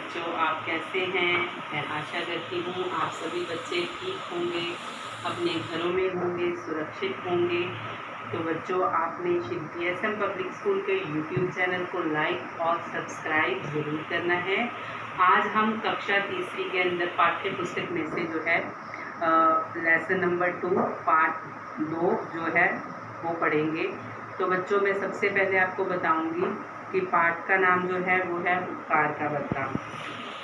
बच्चों, आप कैसे हैं? मैं आशा करती हूँ आप सभी बच्चे ठीक होंगे, अपने घरों में होंगे, सुरक्षित होंगे। तो बच्चों, आपने DSM पब्लिक स्कूल के यूट्यूब चैनल को लाइक और सब्सक्राइब ज़रूर करना है। आज हम कक्षा तीसरी के अंदर पाठ्य पुस्तक में से जो है लेसन नंबर 2 पार्ट 2 जो है वो पढ़ेंगे। तो बच्चों, मैं सबसे पहले आपको बताऊंगी कि पाठ का नाम जो है वो है उपकार का बदला।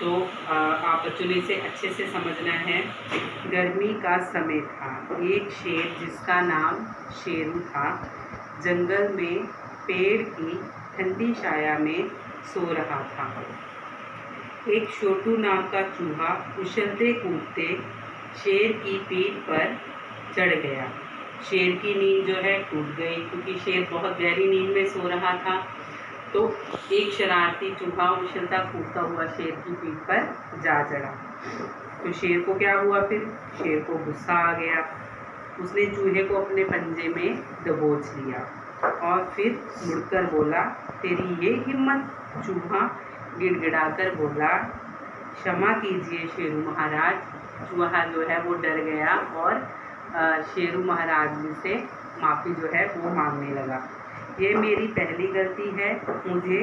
तो आप बच्चों ने इसे अच्छे से समझना है। गर्मी का समय था। एक शेर जिसका नाम शेरू था, जंगल में पेड़ की ठंडी छाया में सो रहा था। एक छोटू नाम का चूहा उछलते कूदते शेर की पीठ पर चढ़ गया। शेर की नींद जो है टूट गई, क्योंकि शेर बहुत गहरी नींद में सो रहा था। तो एक शरारती चूहा उछलता कूदता हुआ शेर की पीठ पर जा चढ़ा। तो शेर को क्या हुआ? फिर शेर को गुस्सा आ गया। उसने चूहे को अपने पंजे में दबोच लिया और फिर मुड़कर बोला, तेरी ये हिम्मत? चूहा गिड़गिड़ाकर बोला, क्षमा कीजिए शेरू महाराज। चूहा जो है वो डर गया और शेरू महाराज जी से माफ़ी जो है वो मांगने लगा। ये मेरी पहली गलती है, मुझे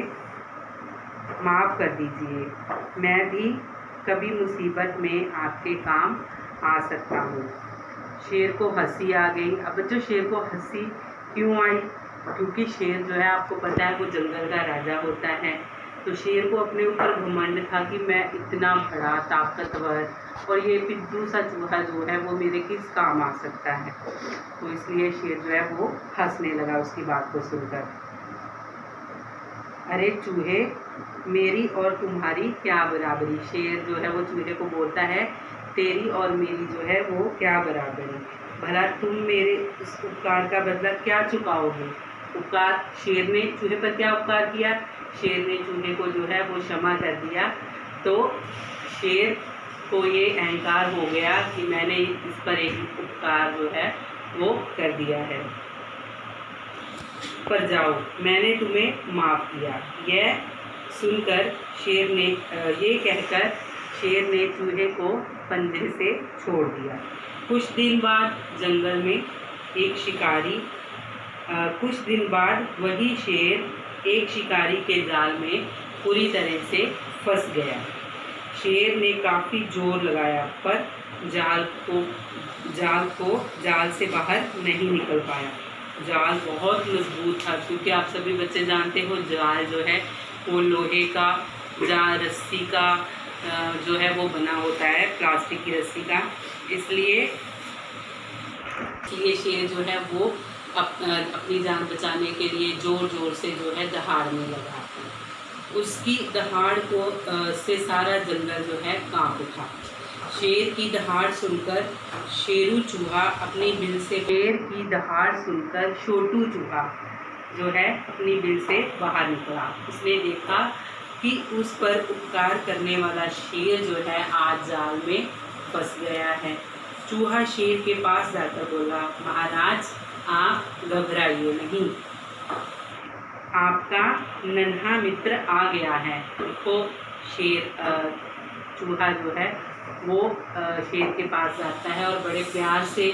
माफ़ कर दीजिए। मैं भी कभी मुसीबत में आपके काम आ सकता हूँ। शेर को हंसी आ गई। अब बच्चों, शेर को हंसी क्यों आई? क्योंकि शेर जो है, आपको पता है, वो जंगल का राजा होता है। तो शेर को अपने ऊपर घमंड था कि मैं इतना बड़ा ताकतवर और ये पिद्दू सा चूहा जो है वो मेरे किस काम आ सकता है। तो इसलिए शेर जो है वो हंसने लगा उसकी बात को सुनकर। अरे चूहे, मेरी और तुम्हारी क्या बराबरी? शेर जो है वो चूहे को बोलता है, तेरी और मेरी जो है वो क्या बराबरी? भला तुम मेरे इस उपकार का बदला क्या चुकाओगे? उपकार, शेर ने चूहे पर क्या उपकार किया? शेर ने चूहे को जो है वो क्षमा कर दिया। तो शेर को ये अहंकार हो गया कि मैंने इस पर एक उपकार जो है वो कर दिया है। पर जाओ, मैंने तुम्हें माफ़ किया। यह सुनकर शेर ने ये कहकर शेर ने चूहे को पंजे से छोड़ दिया। कुछ दिन बाद वही शेर एक शिकारी के जाल में पूरी तरह से फंस गया। शेर ने काफ़ी जोर लगाया, पर जाल से बाहर नहीं निकल पाया। जाल बहुत मजबूत था, क्योंकि आप सभी बच्चे जानते हो जाल जो है वो लोहे का जाल, रस्सी का जो है वो बना होता है, प्लास्टिक की रस्सी का। इसलिए शेर जो है वो अपनी जान बचाने के लिए ज़ोर ज़ोर से जो है दहाड़ने लगा। उसकी दहाड़ को से सारा जंगल जो है कांप उठा। शेर की दहाड़ सुनकर छोटू चूहा अपनी बिल से बाहर निकला। उसने देखा कि उस पर उपकार करने वाला शेर जो है आज जाल में फंस गया है। चूहा शेर के पास जाकर बोला, महाराज, आप घबराइए नहीं, आपका नन्हा मित्र आ गया है। तो चूहा जो है वो शेर के पास जाता है और बड़े प्यार से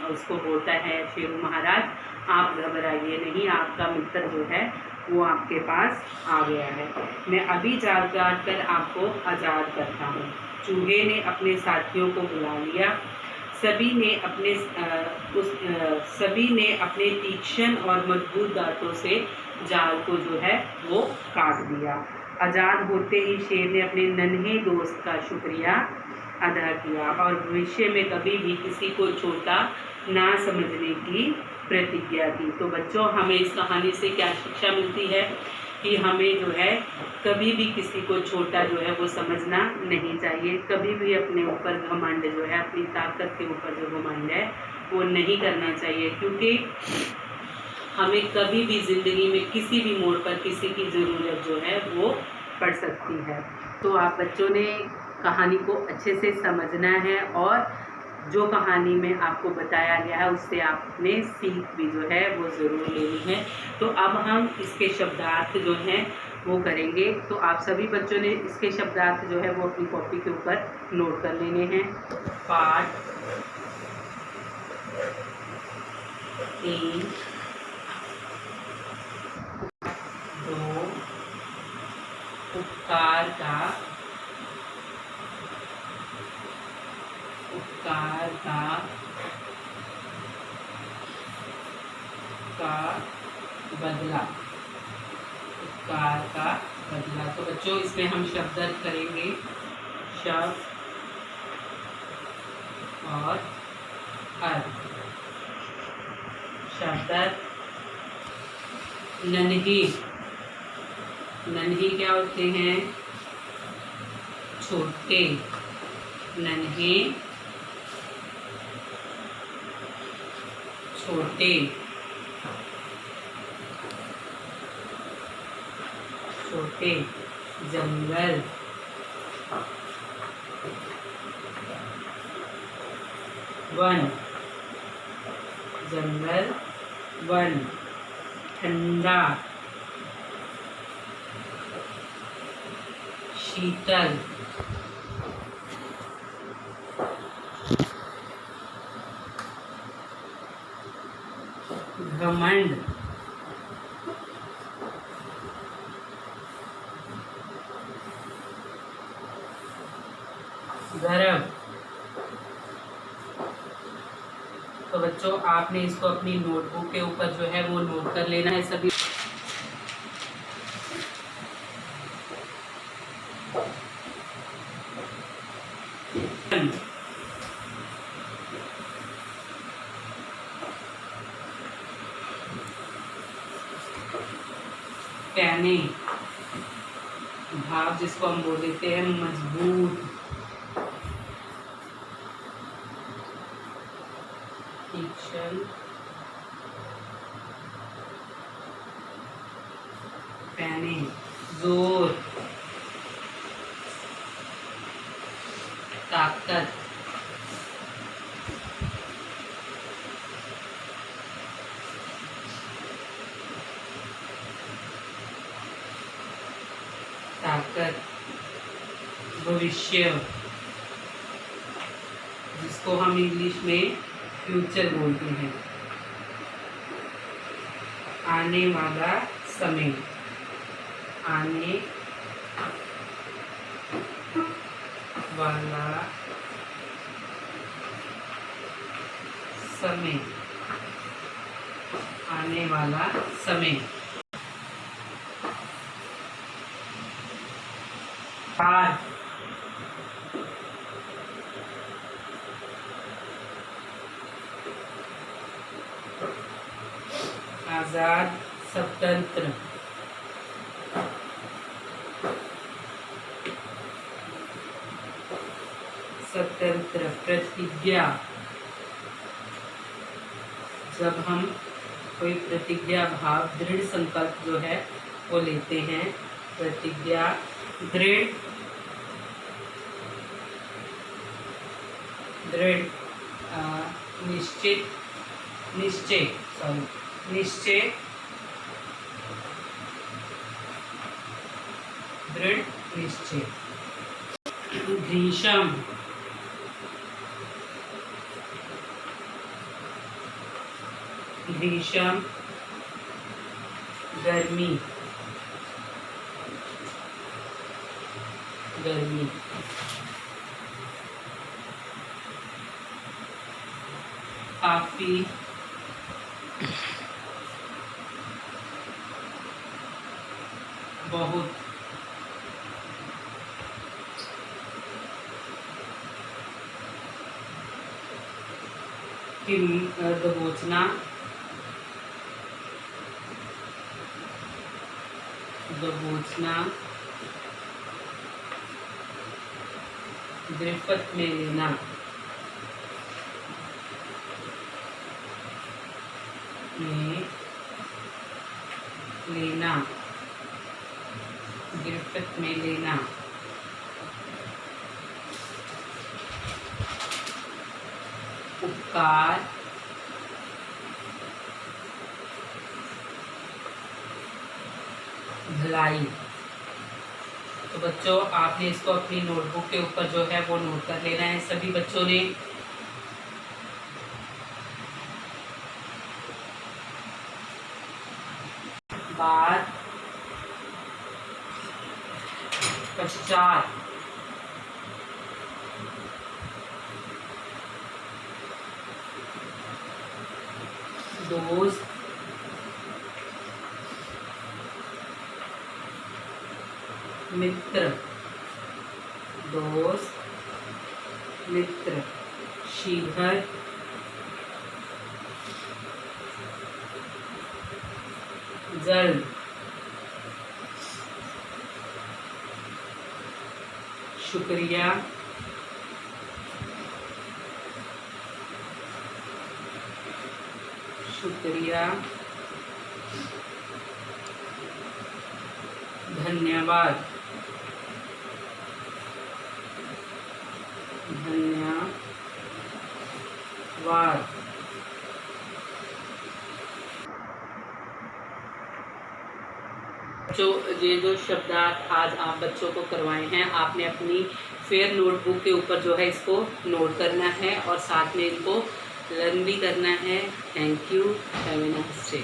उसको बोलता है, शेरू महाराज, आप घबराइए नहीं, आपका मित्र जो है वो आपके पास आ गया है। मैं अभी जाल काट कर आपको आज़ाद करता हूँ। चूहे ने अपने साथियों को बुला लिया। सभी ने अपने तीक्ष्ण और मजबूत दांतों से जाल को जो है वो काट दिया। आज़ाद होते ही शेर ने अपने नन्हे दोस्त का शुक्रिया अदा किया और भविष्य में कभी भी किसी को छोटा ना समझने की प्रतिज्ञा की। तो बच्चों, हमें इस कहानी से क्या शिक्षा मिलती है कि हमें जो है कभी भी किसी को छोटा जो है वो समझना नहीं चाहिए। कभी भी अपने ऊपर घमंड जो है, अपनी ताकत के ऊपर जो घमंड है वो नहीं करना चाहिए, क्योंकि हमें कभी भी ज़िंदगी में किसी भी मोड़ पर किसी की ज़रूरत जो है वो पड़ सकती है। तो आप बच्चों ने कहानी को अच्छे से समझना है और जो कहानी में आपको बताया गया है उससे आपने सीख भी जो है वो ज़रूर लेनी है। तो अब हम इसके शब्दार्थ जो हैं वो करेंगे। तो आप सभी बच्चों ने इसके शब्दार्थ जो है वो अपनी कॉपी के ऊपर नोट कर लेने हैं। पाठ 3, 2 उपकार का बदला। उपकार का बदला। तो बच्चों इसमें हम शब्द करेंगे, शब्द और अर्थ। शब्द नन्ही। नन्ही क्या होते हैं? छोटे। नन्हे, छोटे। छोटे। जंगल। वन। जंगल, वन। ठंडा। शीतल। घमंड। गर्व। तो बच्चों आपने इसको अपनी नोटबुक के ऊपर जो है वो नोट कर लेना है सभी। कहने, भाव जिसको हम बोल देते हैं मजबूत। तीक्ष्ण। कहने, जोर। ताकत। ताकत। भविष्य, जिसको हम इंग्लिश में फ्यूचर बोलते हैं। आने वाला समय। आने वाला समय। आने वाला समय। पार। आजाद, स्वतंत्र। स्वतंत्र। प्रतिज्ञा, जब हम कोई प्रतिज्ञा भाव दृढ़ संकल्प जो है वो लेते हैं। प्रतिज्ञा, दृढ़। दृढ़, निश्चित। निश्चय, सॉरी, निश्चय। दृढ़ निश्चय। ग्रीष्म। ग्रीष्म, गर्मी। गर्मी। काफी। बहुत। दबोचना। दबोचना। गिरफ्त में लेना। में लेना। गिरफ्त में लेना। उपकार। भलाई। तो बच्चों आपने इसको अपनी नोटबुक के ऊपर जो है वो नोट कर लेना है सभी बच्चों ने। बाद पश्चात दोस्त मित्र, दोस्त मित्र, शीघ्र जल्द, शुक्रिया, शुक्रिया, धन्यवाद, धन्यवाद। ये जो शब्दार्थ आज आप बच्चों को करवाए हैं, आपने अपनी फेयर नोटबुक के ऊपर जो है इसको नोट करना है और साथ में इनको लर्न भी करना है। Thank you, have a nice day.